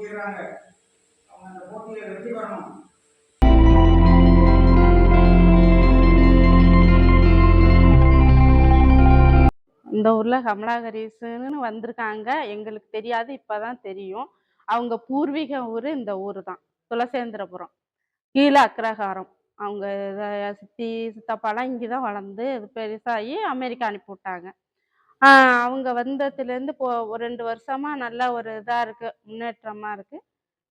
போட்டியிடுறாங்க. அவங்க அந்த போட்டியில் வெற்றி பெறணும். இந்த ஊர்ல கமலா ஹரிஸ்ன்னு வந்திருக்காங்க. எங்களுக்கு தெரியாது, இப்பதான் தெரியும். அவங்க பூர்வீக ஊரு இந்த ஊரு தான், துளசேந்திரபுரம், கீழ அக்ரஹாரம். அவங்க சித்தி சித்தப்பாலாம் இங்கதான் வளர்ந்து இது பெருசாகி அமெரிக்கா அனுப்பி விட்டாங்க. அவங்க வந்ததுலேருந்து ஒரு 2 வருஷமா நல்ல ஒரு இதா இருக்கு, முன்னேற்றமா இருக்கு.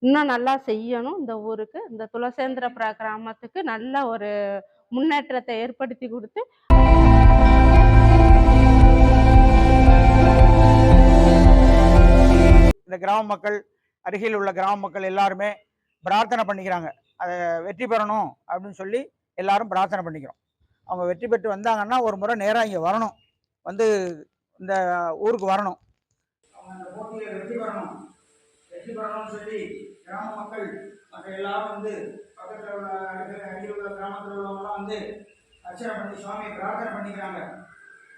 இன்னும் நல்லா செய்யணும். இந்த ஊருக்கு, இந்த துளசேந்திரபுர கிராமத்துக்கு நல்ல ஒரு முன்னேற்றத்தை ஏற்படுத்தி கொடுத்து இந்த கிராம மக்கள், அருகில் உள்ள கிராம மக்கள் எல்லாருமே பிரார்த்தனை பண்ணிக்கிறாங்க. அதை வெற்றி பெறணும் அப்படின்னு சொல்லி எல்லாரும் பிரார்த்தனை பண்ணிக்கிறோம். அவங்க வெற்றி பெற்று வந்தாங்கன்னா ஒரு முறை நேராக இங்கே வரணும், வந்து இந்த ஊருக்கு வரணும். அவங்க அந்த போட்டியில் வெற்றி பெறணும்னு சொல்லி கிராம மக்கள் மற்ற எல்லாரும் வந்து பக்கத்தில் உள்ள அருகில் உள்ள கிராமத்தில் உள்ளவங்களாம் வந்து அர்ச்சனை பண்ணி சுவாமியை பிரார்த்தனை பண்ணிக்கிறாங்க.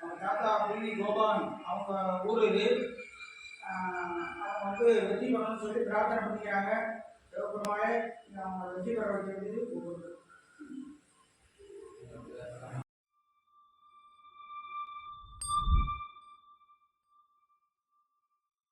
அவங்க தாத்தா பிள்ளி கோபான் அவங்க ஊர் இது. அவங்க வந்து வெற்றி பெறணும்னு சொல்லி பிரார்த்தனை பண்ணிக்கிறாங்க. சிவபெருமானே அவங்க வெற்றி பெற வைக்கிறது